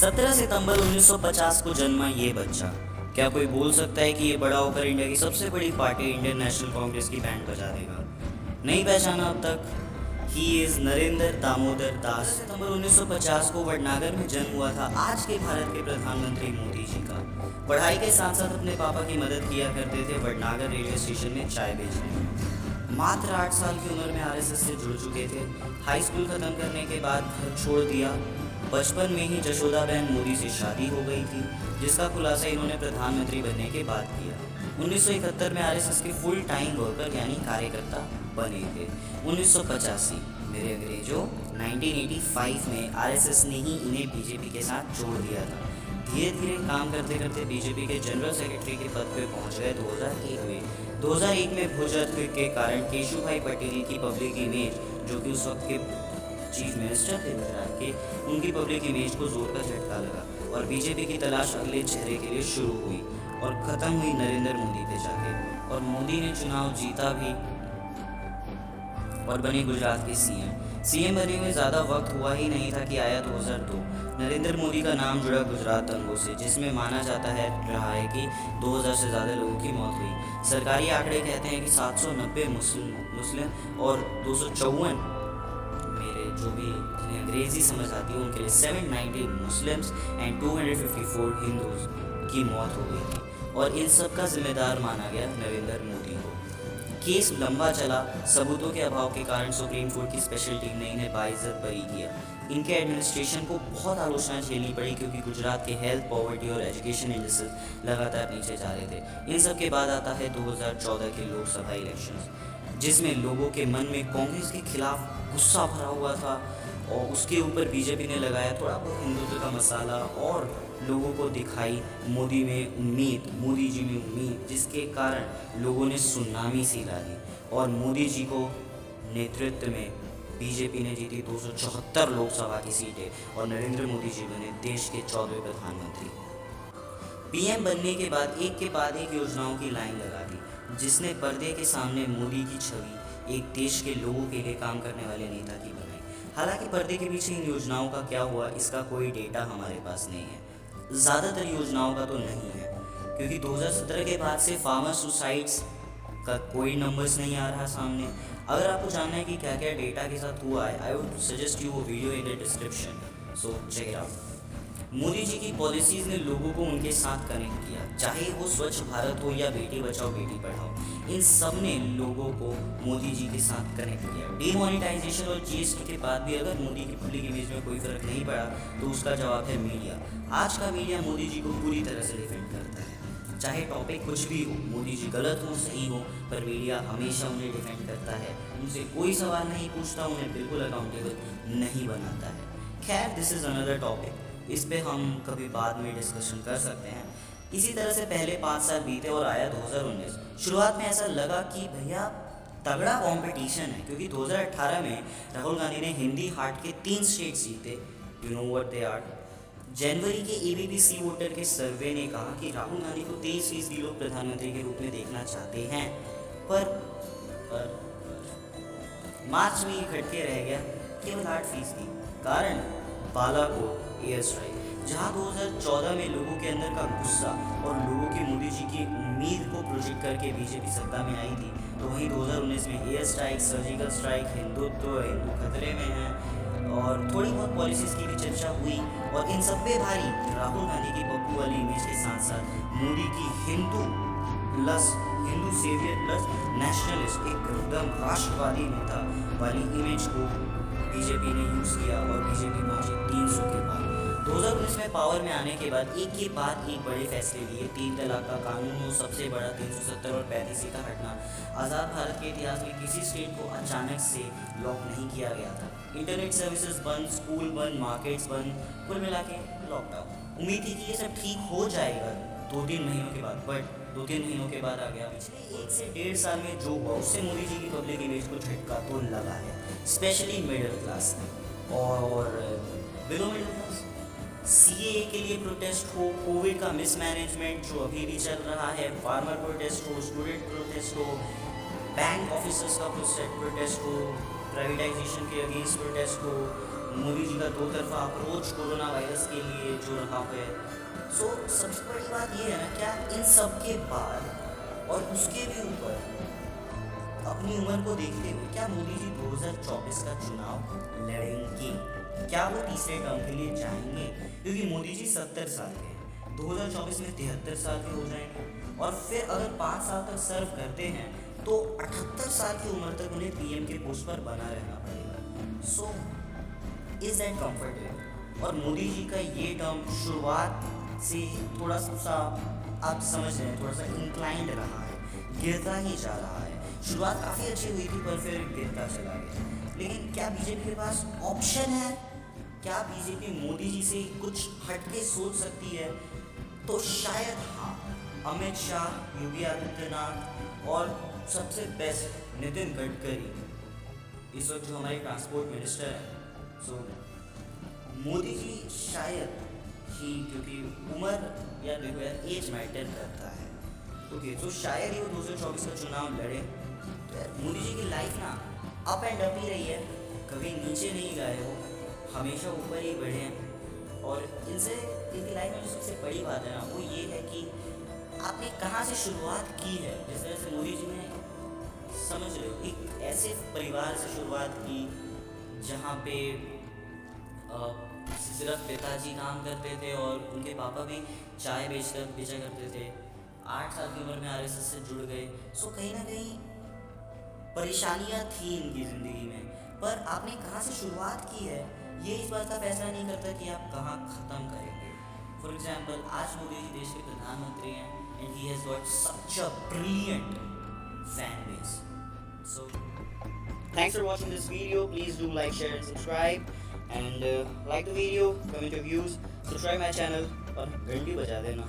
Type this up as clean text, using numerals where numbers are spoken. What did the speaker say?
17 सितंबर 1950 को जन्मा ये बच्चा, क्या कोई बोल सकता है कि ये बड़ा होकर इंडिया की सबसे बड़ी पार्टी इंडियन नेशनल कांग्रेस की बैंड बजा देगा? नहीं पहचाना अब तक? He is Narendra Damodar Das. सितंबर 1950 को वडनगर में जन्म हुआ था आज के भारत के प्रधानमंत्री मोदी जी का। पढ़ाई के साथ साथ अपने पापा की मदद किया करते थे वडनगर रेलवे स्टेशन में चाय बेचने में। मात्र 8 साल की उम्र में आरएसएस से जुड़ चुके थे। हाई स्कूल खत्म करने के बाद घर छोड़ दिया। बचपन में ही जशोदाबेन मोदी से शादी हो गई थी, जिसका खुलासा इन्होंने प्रधानमंत्री बनने के बाद किया। 1971 में आरएसएस के फुल टाइम वर्कर यानी कार्यकर्ता बने थे। 1985 मेरे अंग्रेजों 1985 में आरएसएस ने ही इन्हें बीजेपी के साथ जोड़ दिया था। धीरे धीरे काम करते करते बीजेपी के जनरल सेक्रेटरी के पद पे पहुंच गए 2001 में। 2001 में भुज earthquake के कारण केशुभाई पटेल की पब्लिक इमेज, जो कि उस वक्त के चीफ मिनिस्टर थे गुजरात के, उनकी पब्लिक इमेज को जोर का झटका लगा और बीजेपी की तलाश अगले चेहरे के लिए शुरू हुई और ख़त्म हुई नरेंद्र मोदी पे जाके। और मोदी ने चुनाव जीता भी और बने गुजरात के सीएम बनने में ज़्यादा वक्त हुआ ही नहीं था कि आया 2002। नरेंद्र मोदी का नाम जुड़ा गुजरात दंगों से, जिसमें माना जाता है रहा है कि 2000 से ज़्यादा लोगों की मौत हुई। सरकारी आंकड़े कहते हैं कि 790 मुस्लिम और 254, मेरे जो भी जिन्हें अंग्रेज़ी समझ आती है उनके लिए 790 मुस्लिम्स एंड 254 हिंदूज की मौत हो गई थी। और इन सब का जिम्मेदार माना गया नरेंद्र मोदी को। केस लंबा चला। सबूतों के अभाव के कारण सुप्रीम कोर्ट की स्पेशल टीम ने इन्हें बाइज्जत बरी किया। इनके एडमिनिस्ट्रेशन को बहुत आलोचना झेलनी पड़ी, क्योंकि गुजरात के हेल्थ, पॉवर्टी और एजुकेशन इंडस्ट्रीज लगातार नीचे जा रहे थे। इन सब के बाद आता है 2014 के लोकसभा इलेक्शंस, जिसमें लोगों के मन में कांग्रेस के खिलाफ गुस्सा भरा हुआ था और उसके ऊपर बीजेपी ने लगाया थोड़ा बहुत हिंदुत्व का मसाला और लोगों को दिखाई मोदी जी में उम्मीद, जिसके कारण लोगों ने सुनामी सी ला दी और मोदी जी को नेतृत्व में बीजेपी ने जीती 274 लोकसभा की सीटें और नरेंद्र मोदी जी बने देश के 14वें प्रधानमंत्री। पीएम बनने के बाद एक योजनाओं की लाइन लगा दी, जिसने पर्दे के सामने मोदी की छवि एक देश के लोगों के लिए काम करने वाले नेता की बनाई। हालांकि पर्दे के पीछे इन योजनाओं का क्या हुआ, इसका कोई डेटा हमारे पास नहीं है। ज़्यादातर योजनाओं का तो नहीं है, क्योंकि 2017 के बाद से फार्मर सुसाइड्स का कोई नंबर्स नहीं आ रहा सामने। अगर आपको जानना है कि क्या क्या डेटा के साथ हुआ है, आई वुड सजेस्ट यू वो video in the description, so check it out. Modi ji की पॉलिसीज़ ने लोगों को उनके साथ कनेक्ट किया, चाहे वो स्वच्छ भारत हो या बेटी बचाओ बेटी पढ़ाओ, इन सब ने लोगों को मोदी जी के साथ कनेक्ट किया। डीमोनेटाइजेशन और जीएसटी के बाद भी अगर मोदी की पब्लिक इमेज में कोई फ़र्क नहीं पड़ा, तो उसका जवाब है मीडिया। आज का मीडिया मोदी जी को पूरी तरह से डिफेंड करता है, चाहे टॉपिक कुछ भी हो, मोदी जी गलत हो सही हो, पर मीडिया हमेशा उन्हें डिफेंड करता है। उनसे कोई सवाल नहीं पूछता, उन्हें बिल्कुल अकाउंटेबल नहीं बनाता है। खैर, दिस इज़ अनदर टॉपिक, इस पे हम कभी बाद में डिस्कशन कर सकते हैं। इसी तरह से पहले 5 साल बीते और आया 2019। शुरुआत में ऐसा लगा कि भैया तगड़ा कंपटीशन है, क्योंकि 2018 में राहुल गांधी ने हिंदी हाट के 3 स्टेट्स जीते। You know what they are. जनवरी के एबीपी वोटर के सर्वे ने कहा कि राहुल गांधी को 23% लोग प्रधानमंत्री के रूप में देखना चाहते हैं, पर मार्च में ये खटके रह गया केवल 8%। कारण बालाकोट एयर स्ट्राइक, जहां 2014 में लोगों के अंदर का गुस्सा और लोगों की मोदी जी की उम्मीद को प्रोजेक्ट करके बीजेपी सत्ता में आई थी, तो वहीं 2019 में air strike, surgical strike, Hindu खतरे में है और थोड़ी बहुत पॉलिसीज़ की भी चर्चा हुई। और इन सब पे भारी राहुल गांधी की पप्पू वाली इमेज के साथ साथ मोदी की हिंदू सेवियर प्लस नेशनलिस्ट, एकदम राष्ट्रवादी नेता वाली इमेज को बीजेपी ने यूज़ किया और बीजेपी पहुंची 300 के बाद। 2019 में पावर में आने के बाद एक के बाद एक बड़े फैसले लिए। 3 तलाक का कानून हो सबसे बड़ा, 370 और 35 का हटना। आज़ाद भारत के इतिहास में किसी स्टेट को अचानक से लॉक नहीं किया गया था। इंटरनेट सर्विसेज बंद, स्कूल बंद, मार्केट्स बंद, कुल मिला के लॉकडाउन। उम्मीद थी कि ये सब ठीक हो जाएगा 2-3 महीनों के बाद, बट 2-3 महीनों के बाद आ गया। पिछले 1 से 1.5 साल में जो हुआ उससे मोदी जी की पब्लिक इमेज को झटका तो लगा है, स्पेशली मिडिल क्लास में और बिलो मिडिल क्लास। सीएए के लिए प्रोटेस्ट हो, कोविड का मिसमैनेजमेंट जो अभी भी चल रहा है, फार्मर प्रोटेस्ट हो, स्टूडेंट प्रोटेस्ट हो, बैंक ऑफिसर्स का प्रोटेस्ट हो, प्राइवेटाइजेशन के अगेंस्ट प्रोटेस्ट हो, मोदी जी का दो तरफा अप्रोच कोरोना वायरस के लिए जो रहा है। सो सबसे बड़ी बात ये है ना, क्या इन सब के बाद और उसके भी ऊपर अपनी उम्र को देखते हुए क्या मोदी जी 2024 का चुनाव लड़ेंगे? क्या वो तीसरे टर्म के लिए जाएंगे? क्योंकि मोदी जी 70 साल के हैं, 2024 में 73 साल के हो जाएंगे, और फिर अगर 5 साल तक सर्व करते हैं तो 78 साल की उम्र तक उन्हें पीएम के पोस्ट पर बना रहना पड़ेगा। So is that comfortable? और मोदी जी का ये टर्म शुरुआत से थोड़ा सा, आप समझ रहे हैं, थोड़ा सा इंक्लाइंड रहा है, गिरता ही जा रहा है। शुरुआत काफ़ी अच्छी हुई थी पर फिर गिरता चला गया। लेकिन क्या बीजेपी के पास ऑप्शन है? क्या बीजेपी मोदी जी से कुछ हटके सोच सकती है? तो शायद हाँ, अमित शाह, योगी आदित्यनाथ और सबसे बेस्ट नितिन गडकरी इस वक्त जो हमारे ट्रांसपोर्ट मिनिस्टर हैं। सो मोदी जी शायद ही, क्योंकि उम्र या देखो यार, एज मैटर करता है, ओके, तो शायद ही वो 2024 का चुनाव लड़े। तो यार मोदी जी की लाइफ ना अप एंड अप ही रही है, कभी नीचे नहीं गए हो, हमेशा ऊपर ही बढ़े हैं। और इनसे इनकी लाइफ में जो सबसे बड़ी बात है ना, वो ये है कि आपने कहाँ से शुरुआत की है। जिस तरह से मोदी जी ने, समझ रहे हो, एक ऐसे परिवार से शुरुआत की जहाँ पे सिर्फ पिताजी काम करते थे और उनके पापा भी चाय बेचा करते थे। 8 साल की उम्र में आरएसएस से जुड़ गए। सो कहीं ना कहीं परेशानियाँ थी इनकी ज़िंदगी में, पर आपने कहाँ से शुरुआत की है ये इस बात का फैसला नहीं करता कि आप कहाँ ख़त्म करेंगे। फॉर एग्जाम्पल, आज मोदी जी देश के प्रधानमंत्री हैं and he has got such a brilliant fan base. So thanks for watching this video. Please do like, share and subscribe, and like the video, comment your views, subscribe my channel और घंटी बजा देना।